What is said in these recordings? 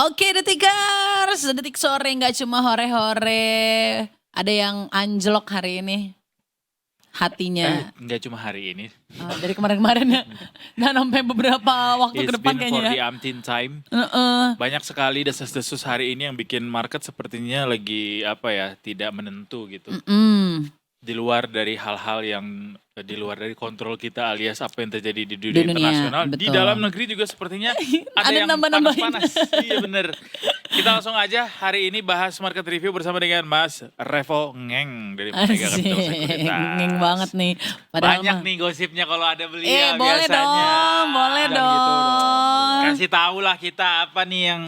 Oke detikers, detik sore nggak cuma hore-hore. Ada yang anjlok hari ini hatinya. Nggak cuma hari ini. Dari kemarin-kemarin ya. Dan sampai beberapa waktu ke It's depan been for kayaknya the ya. umpteenth time. Banyak sekali desas-desus hari ini yang bikin market sepertinya lagi tidak menentu gitu. Di luar dari hal-hal yang di luar dari kontrol kita alias apa yang terjadi di dunia internasional. betul. Di dalam negeri juga sepertinya ada yang nambah-nambahin. panas-panas. Iya bener. Kita langsung aja hari ini bahas market review bersama dengan Mas Revo Ngeng dari Mega Capital Sekuritas. Ngeng banget nih. Padahal Banyak mah. nih gosipnya kalau ada beliau Boleh biasanya. dong, boleh Jangan gitu dong. Kasih tahu lah kita apa nih yang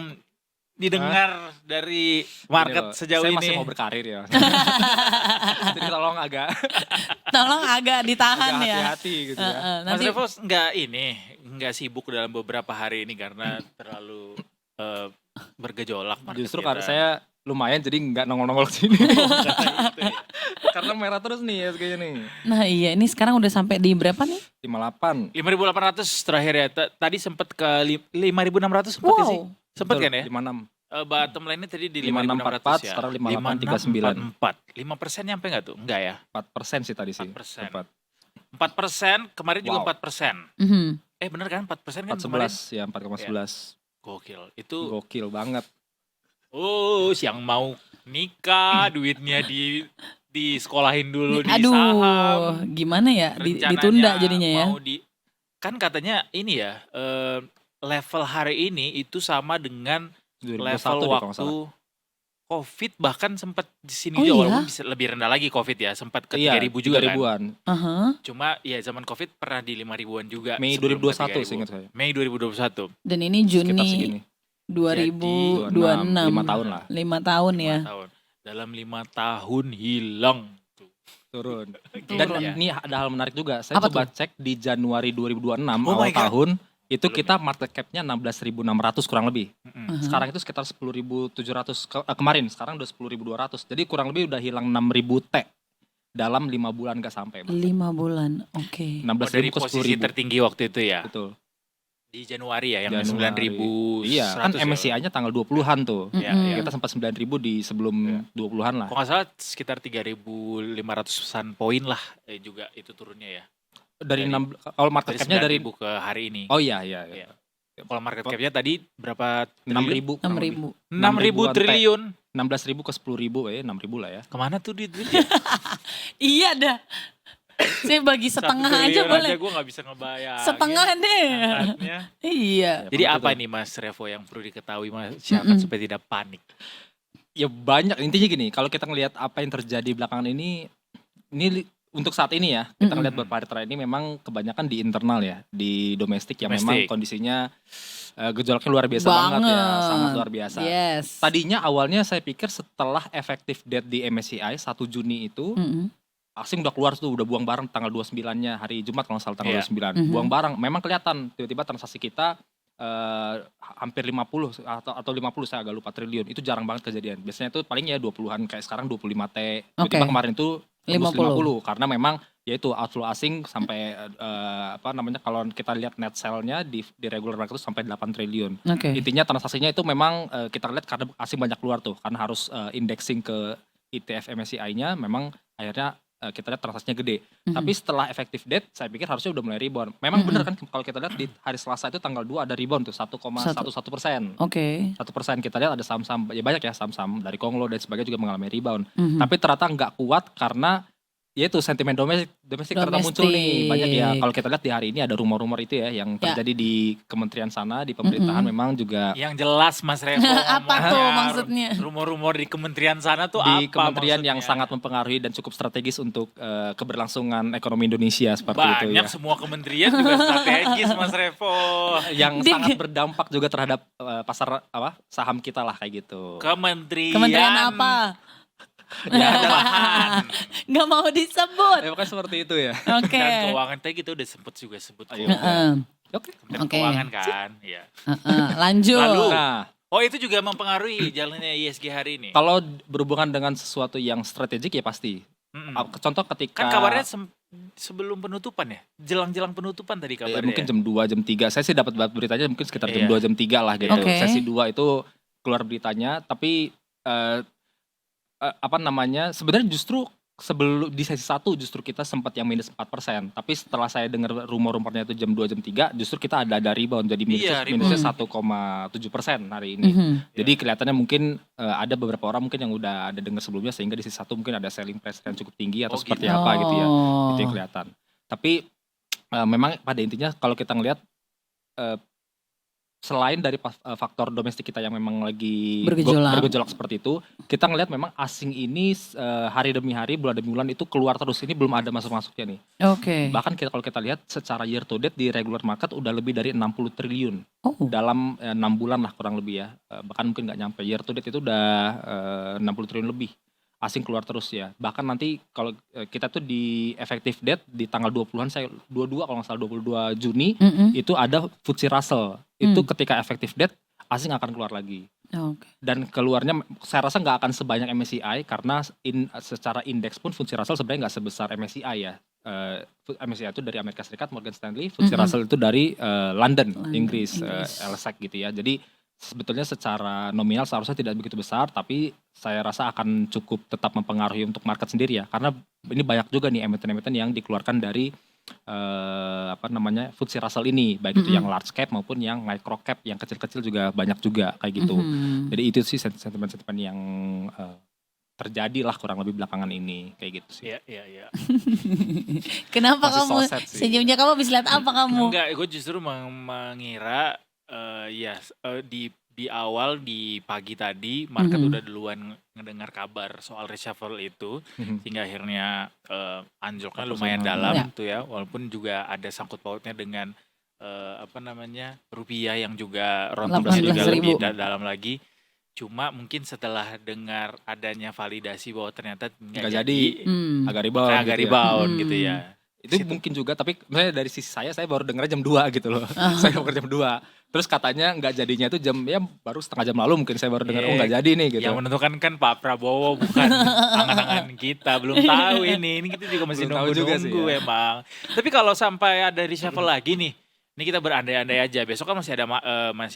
didengar dari market sejauh saya ini. masih mau berkarir ya. Jadi tolong agak ditahan agak ya. hati-hati gitu ya. Mas Nanti Revo nggak sibuk dalam beberapa hari ini karena terlalu bergejolak market Justru kita. karena saya lumayan jadi nggak nongol-nongol sini. Karena itu ya. Karena merah terus nih SG-nya nih. Nah iya ini sekarang udah sampai di berapa nih? 58. 5.800 terakhir ya. Tadi sempat ke 5.600 sempat sih? Sempat kan ya? 56. Bottom line-nya tadi di 5.644, 5.600 ya. sekarang 58.39. 5% nyampe nggak tuh? Enggak ya? 4% sih tadi sih. 4%. Sempat. 4%, kemarin juga Wow. 4%. Mhm. Bener kan 4% kan kemarin? 4,11 ya 4,11. Gokil. Itu Gokil banget. yang mau nikah duitnya di sekolahin dulu di saham. Aduh, gimana ya? Rencananya Ditunda jadinya ya. mau kan katanya ini ya, level hari ini itu sama dengan 2021 level deh kalau nggak waktu salah. COVID, bahkan sempat di sini Oh juga iya? walaupun bisa lebih rendah lagi COVID ya, sempat ke Iya, 3.000 juga kan. 3.000-an. Cuma ya zaman COVID pernah di 5.000-an juga. Mei sebelum ke 2021 3.000. seingat saya. Mei 2021. Dan ini Sekitar Juni segini. 2026. 5 tahun lah. 5 tahun ya. 5 tahun. Dalam 5 tahun hilang. Turun. Turun. Dan Ya. ini ada hal menarik juga. Saya Apa coba cek di Januari 2026 Oh my awal God. tahun itu Belum kita market cap-nya 16.600 kurang lebih. Sekarang itu sekitar 10.700 kemarin, sekarang udah 10.200. Jadi kurang lebih udah hilang 6.000 T dalam 5 bulan gak sampai. 5 bulan. Oke. 16.000 Dari ke posisi 10.000. tertinggi waktu itu ya. Betul. Di Januari ya, yang Januari. 9.100 Iya, kan ya. MSCI-nya tanggal 20-an tuh. Iya, Mm-mm. iya. Kita sempat 9.000 di sebelum 20-an lah. Kalau nggak salah sekitar 3.500-an poin lah juga itu turunnya ya. Dari dari- 6 kalau market Dari cap-nya dari 9.000 ke hari ini. Oh iya iya. Iya. Kalau market cap-nya tadi berapa? 6.000. 6.000. 6.000 triliun. 16.000 ke 10.000 ya, 6.000 lah ya. Kemana tuh duitnya? Iya dah. Saya bagi setengah aja boleh. Gue gak bisa ngebayang. Setengah deh. Iya. Jadi Ya, apa betul. nih Mas Revo yang perlu diketahui masyarakat supaya tidak panik? Ya banyak, intinya gini, kalau kita ngelihat apa yang terjadi belakangan ini untuk saat ini ya, kita ngelihat beberapa hari ini memang kebanyakan di internal ya, di domestik yang memang Domestik. kondisinya gejolaknya luar biasa banget ya, sangat luar biasa. Yes. Tadinya awalnya saya pikir setelah effective date di MSCI 1 Juni itu, Mm-mm. asing udah keluar tuh, udah buang barang tanggal 29-nya, hari Jumat kalau nggak salah tanggal Iya. 29. Mhm. Buang barang, memang kelihatan tiba-tiba transaksi kita hampir 50 atau 50, saya agak lupa, triliun. Itu jarang banget kejadian. Biasanya itu paling ya 20-an, kayak sekarang 25 T. Tiba-tiba Oke. kemarin itu 50. 50 karena memang yaitu outflow asing sampai kalau kita lihat net sell-nya di regular market itu sampai 8 triliun. Oke. Intinya transaksinya itu memang kita lihat karena asing banyak keluar tuh, karena harus indexing ke ETF MSCI-nya, memang akhirnya kita lihat transaksinya gede. Tapi setelah effective date, saya pikir harusnya udah mulai rebound. Memang bener kan kalau kita lihat di hari Selasa itu tanggal 2 ada rebound tuh 1,11%. Oke. 1% kita lihat ada saham-saham, ya banyak ya saham-saham dari Konglo dan sebagainya juga mengalami rebound. Mhm. Tapi ternyata nggak kuat karena yaitu sentimen domestik ternyata muncul nih. Banyak ya, kalau kita lihat di hari ini ada rumor-rumor itu ya yang terjadi di kementerian sana, di pemerintahan memang juga Yang jelas Mas Revo Apa ngomongnya. tuh maksudnya? Rumor-rumor di kementerian sana tuh apa di kementerian yang maksudnya? sangat mempengaruhi dan cukup strategis untuk keberlangsungan ekonomi Indonesia seperti itu Banyak ya. semua kementerian juga strategis Mas Revo. Yang Dik. sangat berdampak juga terhadap pasar saham kita lah kayak gitu. Kementerian apa? Ya, Keuangan. Nggak mau disebut. ya pokoknya seperti itu ya. Oke. Dan keuangan tadi kita udah sebut kok. Ayo. Heeh. Oke. Kementerian Oke. Keuangan kan. Iya. Lanjut. Lalu, Nah, Oh itu juga mempengaruhi jalannya ISG hari ini. kalau berhubungan dengan sesuatu yang strategik ya pasti. Contoh ketika Kan kabarnya sebelum penutupan ya? Jelang-jelang penutupan tadi kabarnya. mungkin jam 2, jam 3. Saya sih dapat beritanya mungkin sekitar jam Iya. 2, jam 3 lah gitu. Oke. Sesi 2 itu keluar beritanya, tapi apa namanya, sebenarnya justru sebelum di sesi 1 justru kita sempat yang minus 4%, tapi setelah saya dengar rumor-rumornya itu jam 2 jam 3 justru kita ada rebound jadi Iya, minusnya 1,7% hari ini. Jadi kelihatannya mungkin ada beberapa orang mungkin yang udah ada dengar sebelumnya sehingga di sesi 1 mungkin ada selling price yang cukup tinggi atau seperti apa gitu ya. Itu yang kelihatan. Tapi memang pada intinya kalau kita ngelihat selain dari faktor domestik kita yang memang lagi bergejolak seperti itu, kita ngelihat memang asing ini hari demi hari, bulan demi bulan itu keluar terus. Ini belum ada masuk-masuknya nih. Bahkan kalau kita lihat secara year to date di regular market udah lebih dari 60 triliun dalam 6 bulan lah kurang lebih ya. Bahkan mungkin nggak nyampe, year to date itu udah 60 triliun lebih. Asing keluar terus ya. Bahkan nanti kalau kita tuh di effective date di tanggal 20-an, saya 22 kalau nggak salah 22 Juni itu ada FTSE Russell. Itu ketika effective date asing akan keluar lagi. Dan keluarnya saya rasa nggak akan sebanyak MSCI karena secara indeks pun FTSE Russell sebenarnya nggak sebesar MSCI ya. MSCI itu dari Amerika Serikat, Morgan Stanley, FTSE Russell itu dari London, Inggris. LSEG gitu ya. Jadi sebetulnya secara nominal seharusnya tidak begitu besar, tapi saya rasa akan cukup tetap mempengaruhi untuk market sendiri ya, karena ini banyak juga nih emiten-emiten yang dikeluarkan dari FTSE Russell ini, baik itu yang large cap maupun yang micro cap, yang kecil-kecil juga banyak juga kayak gitu. Jadi itu sih sentimen-sentimen yang terjadi lah kurang lebih belakangan ini kayak gitu sih. Iya. Kenapa kamu senyumnya, kamu bisa lihat apa kamu? Enggak, gue justru mengira di awal di pagi tadi market udah duluan ngedengar kabar soal reshuffle itu sehingga akhirnya anjloknya lumayan dalam tuh ya, walaupun juga ada sangkut pautnya dengan rupiah yang juga rontok juga lebih dalam lagi. Cuma mungkin setelah dengar adanya validasi bahwa ternyata nggak jadi, agak rebound gitu ya. Itu mungkin juga, tapi misalnya dari sisi saya baru dengar jam 2 gitu loh. Saya baru jam 2. Terus katanya nggak jadinya itu baru setengah jam lalu mungkin saya baru dengar nggak jadi nih gitu. Yang menentukan kan Pak Prabowo, bukan angan-angan kita. Belum tahu ini kita juga masih nunggu-nunggu ya. Emang. Tapi kalau sampai ada reshuffle lagi nih, ini kita berandai-andai aja. Besok kan masih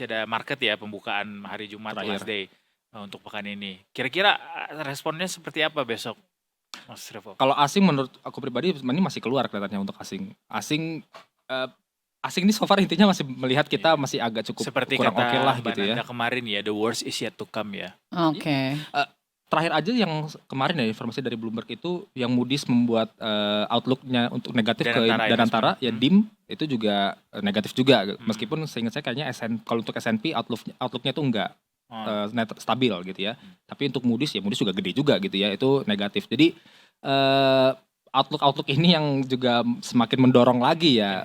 ada market ya, pembukaan hari Jumat last day untuk pekan ini. Kira-kira responnya seperti apa besok, Mas Revo? Kalau asing menurut aku pribadi ini masih keluar kelihatannya untuk asing. Asing ini so far intinya masih melihat kita masih agak cukup seperti kurang oke lah gitu ya. Kemarin ya, the worst is yet to come ya. Terakhir aja yang kemarin ya, informasi dari Bloomberg itu yang Moody's membuat outlook-nya untuk negatif ke Danantara ya, DIM itu juga negatif juga. Meskipun seingat saya kayaknya kalau untuk S&P outlook-nya itu enggak stabil gitu ya. Tapi untuk Moody's juga gede juga gitu ya, itu negatif. Jadi outlook ini yang juga semakin mendorong lagi ya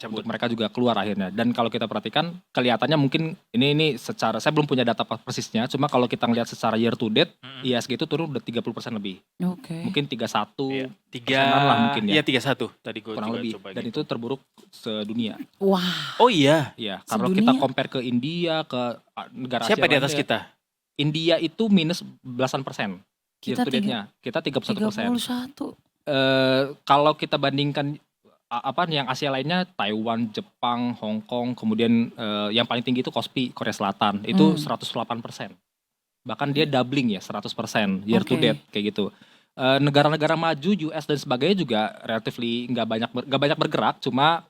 untuk mereka juga keluar akhirnya. Dan kalau kita perhatikan kelihatannya mungkin ini secara, saya belum punya data persisnya, cuma kalau kita ngelihat secara year to date IHSG itu turun udah 30% lebih. Mungkin 31 persenan lah mungkin ya. Iya 31 tadi gue kurang lebih. Dan itu terburuk sedunia. Wah. Oh iya. Iya, kalau kita compare ke India, ke negara Asia. Siapa di atas kita? India itu minus belasan persen. Year to date-nya. Kita 31%. Kalau kita bandingkan yang Asia lainnya, Taiwan, Jepang, Hong Kong, kemudian yang paling tinggi itu KOSPI Korea Selatan itu 108%. Bahkan dia doubling ya 100% year to date kayak gitu. Negara-negara maju US dan sebagainya juga relatively nggak banyak bergerak, cuma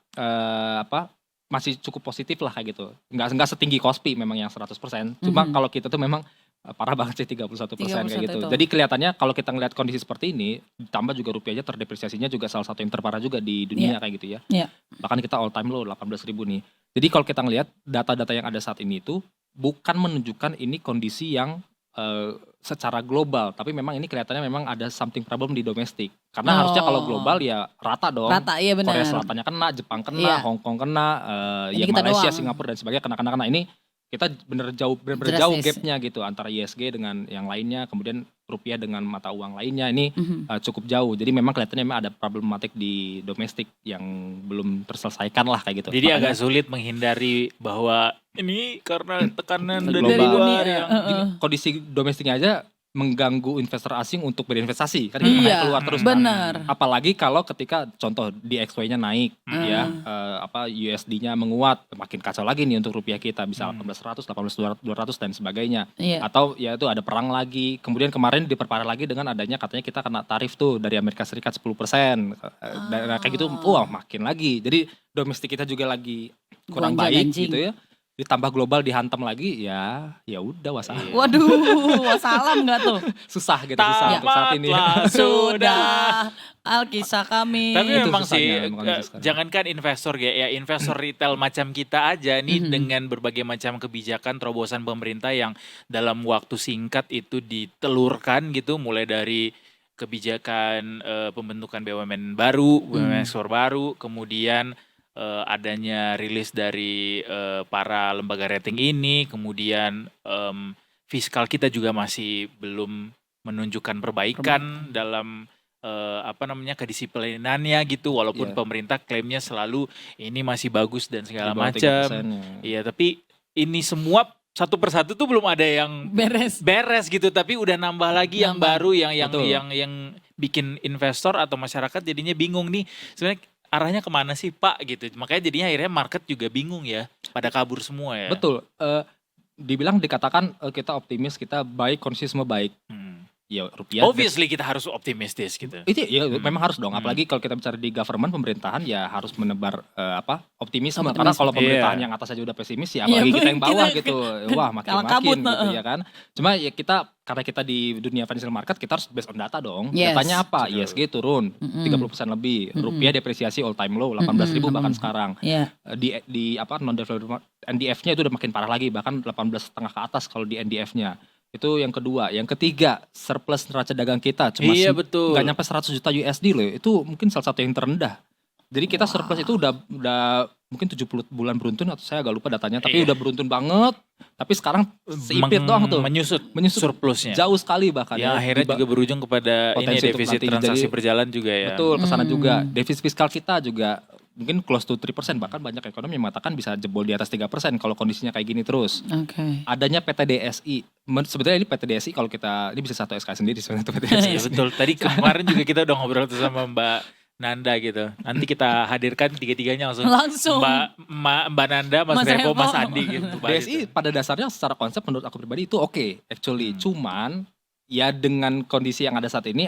masih cukup positif lah kayak gitu. Nggak setinggi KOSPI memang yang 100%. Cuma kalau kita tuh memang parah banget sih 31% kayak gitu. Jadi kelihatannya kalau kita ngelihat kondisi seperti ini, ditambah juga rupiahnya terdepresiasinya juga salah satu yang terparah juga di dunia kayak gitu ya. Bahkan kita all time low 18.000 nih. Jadi kalau kita ngelihat data-data yang ada saat ini itu bukan menunjukkan ini kondisi yang secara global, tapi memang ini kelihatannya memang ada something problem di domestik. Karena harusnya kalau global ya rata dong. Rata, iya benar. Korea Selatannya kena, Jepang kena, Hong Kong kena, ya Malaysia, Singapura dan sebagainya kena. Ini kita bener jauh gapnya gitu antara ISG dengan yang lainnya, kemudian rupiah dengan mata uang lainnya ini cukup jauh. Jadi memang kelihatannya memang ada problematik di domestik yang belum terselesaikan lah kayak gitu. Jadi agak sulit menghindari bahwa ini karena tekanan dari global. luar yang Kondisi domestiknya aja mengganggu investor asing untuk berinvestasi. Kan ini makanya keluar terus. Benar. Apalagi kalau ketika contoh DXY-nya naik ya, USD-nya menguat, makin kacau lagi nih untuk rupiah kita bisa 1800, 18.200 dan sebagainya. Iya. Atau ya itu ada perang lagi. Kemudian kemarin diperparah lagi dengan adanya katanya kita kena tarif tuh dari Amerika Serikat 10%. Nah, kayak gitu wah makin lagi. Jadi domestik kita juga lagi kurang baik Gonjang-ganjing. gitu ya. Ditambah global dihantam lagi ya udah wassalam. Waduh, wassalam nggak tuh? Susah gitu susah untuk saat ini. Tamatlah Sudah Alkisah kami. Tapi Itu memang susahnya, sih, makanya sekarang. jangankan investor ya investor retail macam kita aja nih dengan berbagai macam kebijakan terobosan pemerintah yang dalam waktu singkat itu ditelurkan gitu, mulai dari kebijakan pembentukan BUMN baru, BUMN ekspor baru, kemudian adanya rilis dari para lembaga rating ini, kemudian fiskal kita juga masih belum menunjukkan perbaikan dalam kedisiplinannya gitu, walaupun pemerintah klaimnya selalu ini masih bagus dan segala Di bawah macam. 3%. Iya, tapi ini semua satu persatu tuh belum ada yang beres gitu, tapi udah nambah lagi yang baru yang Betul. yang bikin investor atau masyarakat jadinya bingung nih. Sebenarnya arahnya kemana sih Pak gitu. Makanya jadinya akhirnya market juga bingung ya. Pada kabur semua ya. Betul. Dikatakan kita optimis, kita baik, konsumsi baik. Ya rupiah. Obviously kita harus optimistis gitu. Itu ya memang harus dong. Apalagi kalau kita bicara di government, pemerintahan ya harus menebar optimisme. Karena kalau pemerintahan yang atas aja udah pesimis ya apalagi kita yang bawah gitu. Wah makin gitu ya kan. Cuma ya karena kita di dunia financial market kita harus based on data dong. Datanya apa? ISG turun 30% lebih. Rupiah depresiasi all time low 18.000 bahkan sekarang. Di non developed NDF-nya itu udah makin parah lagi, bahkan 18,5 ke atas kalau di NDF-nya. Itu yang kedua. Yang ketiga, surplus neraca dagang kita cuma betul. nggak nyampe 100 juta USD loh. Itu mungkin salah satu yang terendah. Jadi kita surplus itu udah mungkin 70 bulan beruntun, atau saya agak lupa datanya, tapi udah beruntun banget. Tapi sekarang seipit doang tuh. Menyusut surplusnya. Jauh sekali bahkan. Ya akhirnya juga berujung kepada ini defisit transaksi berjalan juga ya. Betul, kesana juga. Defisit fiskal kita juga mungkin close to 3%, bahkan banyak ekonomi yang mengatakan bisa jebol di atas 3% kalau kondisinya kayak gini terus. Adanya PTDSI, sebetulnya ini PTDSI kalau kita, ini bisa satu SK sendiri sebenarnya PTDSI. Iya betul, tadi kemarin juga kita udah ngobrol tuh sama Mbak Nanda gitu. Nanti kita hadirkan tiga-tiganya langsung. Mbak Nanda, Mas Revo, Mas Andi gitu. DSI pada dasarnya secara konsep menurut aku pribadi itu oke, actually. Cuman ya dengan kondisi yang ada saat ini,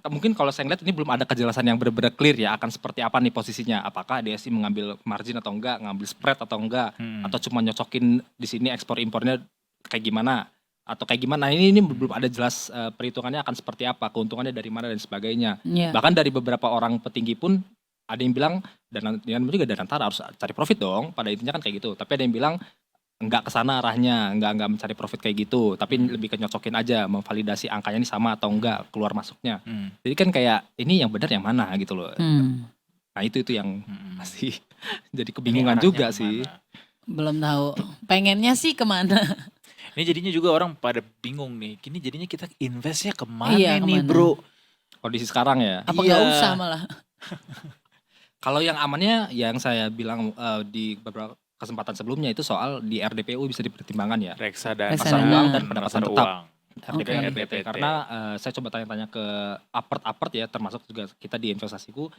mungkin kalau saya lihat ini belum ada kejelasan yang benar-benar clear ya akan seperti apa nih posisinya. Apakah DSI mengambil margin atau enggak, ngambil spread atau enggak, atau cuma nyocokin di sini ekspor impornya kayak gimana, atau kayak gimana. Ini belum ada jelas perhitungannya akan seperti apa, keuntungannya dari mana dan sebagainya. Bahkan dari beberapa orang petinggi pun ada yang bilang, dan juga dari antara harus cari profit dong, pada intinya kan kayak gitu. Tapi ada yang bilang enggak kesana arahnya, enggak mencari profit kayak gitu, tapi lebih ke nyocokin aja, memvalidasi angkanya ini sama atau enggak, keluar masuknya. Jadi kan kayak ini yang benar yang mana gitu loh. Nah itu yang masih jadi kebingungan juga sih. Belum tahu. Pengennya sih kemana? Ini jadinya juga orang pada bingung nih. Kini jadinya kita investnya kemana nih bro? Kondisi sekarang ya. Apa nggak usah malah? Kalau yang amannya, yang saya bilang di beberapa kesempatan sebelumnya itu soal di RDPU bisa dipertimbangkan ya. Reksa dan pasar uang dan pendapatan tetap. RDP. Karena saya coba tanya-tanya ke apart ya, termasuk juga kita di investasiku,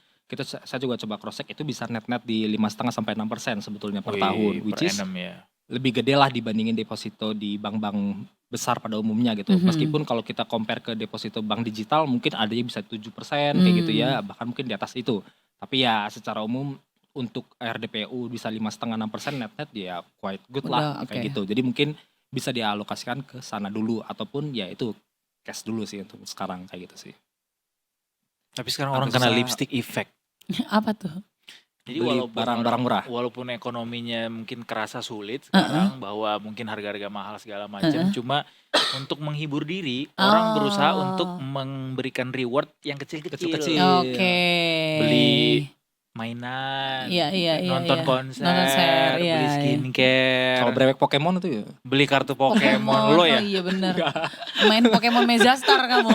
saya juga coba cross check itu bisa net di 5,5 sampai 6% sebetulnya per tahun, which is lebih gede lah dibandingin deposito di bank-bank besar pada umumnya gitu. Meskipun kalau kita compare ke deposito bank digital mungkin ada yang bisa 7% kayak gitu ya, bahkan mungkin di atas itu. Tapi ya secara umum untuk RDPU bisa 5,5-6% net ya quite good lah kayak gitu. Jadi mungkin bisa dialokasikan ke sana dulu ataupun ya itu cash dulu sih untuk sekarang kayak gitu sih. Tapi sekarang orang kena lipstick effect. Apa tuh? Jadi walaupun barang-barang murah, walaupun ekonominya mungkin kerasa sulit sekarang, bahwa mungkin harga-harga mahal segala macam, cuma untuk menghibur diri orang berusaha untuk memberikan reward yang kecil-kecil. Beli mainan, nonton konser, beli skincare. Kalau brewek Pokemon itu ya? Beli kartu Pokemon lo ya? Iya benar. Main Pokemon Mezastar kamu.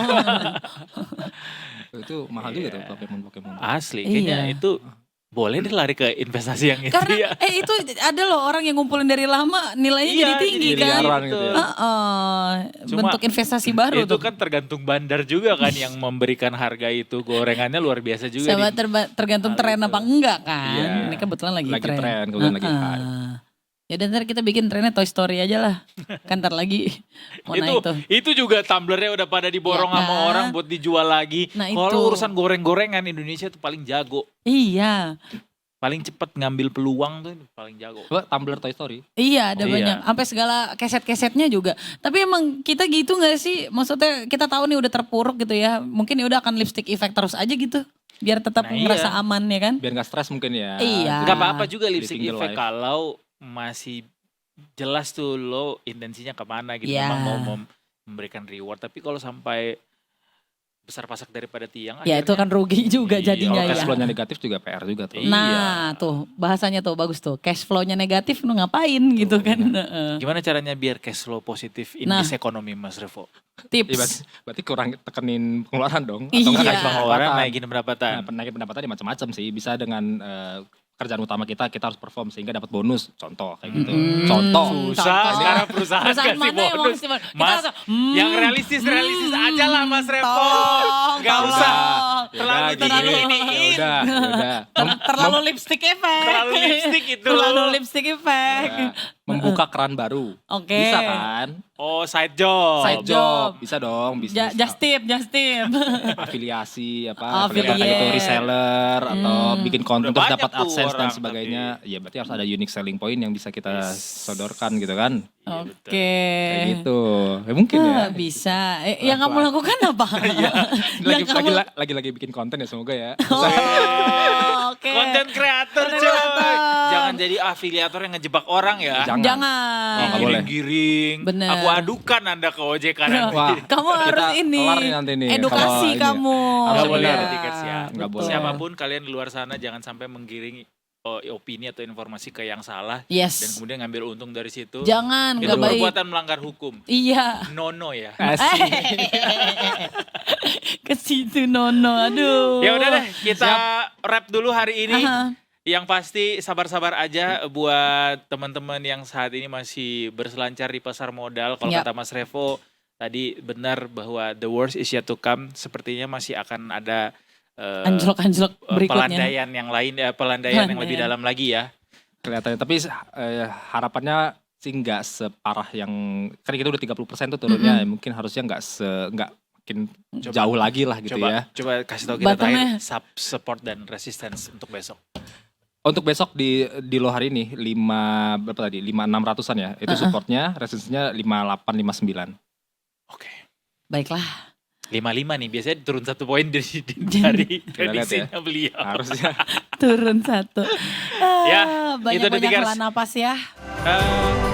Itu mahal juga tuh Pokemon. Asli, kayaknya itu boleh deh lari ke investasi yang itu. Karena itu ada loh orang yang ngumpulin dari lama nilainya jadi tinggi kan. Gitu ya. Cuma bentuk investasi baru itu tuh. kan tergantung bandar juga kan yang memberikan harga itu. Gorengannya luar biasa juga. Sama tergantung tren apa enggak kan. Iya. Ini kebetulan lagi tren. kemudian lagi high. Heeh. Ya dan ntar kita bikin trennya Toy Story aja lah. Kan ntar lagi mau naik tuh. Itu juga tumblernya udah pada diborong Iya sama kan? orang buat dijual lagi. Nah, Kalau itu. urusan goreng-gorengan Indonesia tuh paling jago. Iya. Paling cepet ngambil peluang tuh paling jago. Coba Tumblr Toy Story. Iya ada Iya. banyak. Sampai segala keset-kesetnya juga. Tapi emang kita gitu gak sih? Maksudnya kita tahu nih udah terpuruk gitu ya. Mungkin ya udah akan lipstick effect terus aja gitu. Biar tetap Nah, ngerasa iya. aman ya kan. Biar gak stres mungkin ya. Iya. Gak apa-apa juga lipstick Living the effect life. kalau masih jelas tuh lo intensinya kemana gitu. Iya. Memang mau memberikan reward. Tapi kalau sampai besar pasak daripada tiang. Ya itu kan rugi juga Iya, jadinya Kalau ya. cash flow-nya negatif juga PR juga tuh. Iya. Nah tuh bahasanya tuh bagus tuh. Cash flow-nya negatif lu ngapain gitu kan. Heeh. Gimana caranya biar cash flow positif in Nah. this economy Mas Revo? Iya, Tips. berarti kurang tekenin pengeluaran dong. Iya. Atau enggak Naik naik pengeluaran, pendapatan. naikin pendapatan. Nah, naikin pendapatan ya macam-macam sih. Bisa dengan kerjaan utama kita harus perform sehingga dapat bonus. Contoh kayak gitu. Contoh. Susah Contoh. sekarang perusahaan Perusahaan kasih mana yang mau bonus. kasih bonus? Kita Mas, langsung, yang realistis aja lah Mas Revo. Tolong, Gak tolong. usah Yaudah, terlalu gini. ini. Yaudah. Terlalu lipstick effect. Terlalu lipstick itu. Terlalu lipstick effect. Membuka keran baru. Oke. Bisa kan? Oh side job. Side job. Bisa dong. Bisnis. Just tip. Afiliasi Affiliate. kayak gitu, reseller atau bikin konten Udah terus banyak dapat tuh AdSense dan orang, sebagainya. Ya berarti harus ada unique selling point yang bisa kita sodorkan gitu kan. Iya, betul. Oke. Kayak gitu. Ya mungkin ya. Bisa. Yang kamu lakukan apa? Lagi, Yang kamu- lagi bikin konten ya semoga ya. Oh, oke. Konten kreator Content coy. creator. Jangan jadi afiliator yang ngejebak orang ya. Jangan. Oh, nggak boleh. Giring-giring. Bener. Aku adukan Anda ke OJK nanti. Wah, Kamu harus kita ini. kelar nih nanti nih Edukasi kalau ini. kamu. Harus Nggak boleh benar. ada tiket ya. Nggak boleh. Siapapun kalian di luar sana jangan sampai menggiring opini atau informasi ke yang salah dan Yes. kemudian ngambil untung dari situ. Jangan, Itu nggak baik. perbuatan melanggar hukum. Iya. Nono ya. Asik. Ke situ Nono. Aduh. Ya udah deh, kita wrap dulu hari ini. Aha. Yang pasti sabar-sabar aja buat teman-teman yang saat ini masih berselancar di pasar modal. Kalau Yap. kata Mas Revo tadi benar bahwa the worst is yet to come. Sepertinya masih akan ada Anjlok-anjlok berikutnya. pelandaian yang lain, pelandaian yang lebih Pelandaian. dalam lagi ya. Kelihatannya tapi harapannya sih nggak separah yang kan kita udah 30% tuh turunnya. Mungkin harusnya nggak makin Coba. jauh lagi lah gitu Coba ya. coba kasih tahu kita Bottomnya. terakhir support dan resistance untuk besok. Untuk besok di low hari ini 5600-an ya. Itu supportnya, resistance-nya 5859. Oke. Baiklah. 55 nih biasanya turun 1 poin dari Kita lihat prediksinya beliau. Harusnya Turun 1. Ya, itu Banyak-banyak Detikers. hela napas ya. Eh,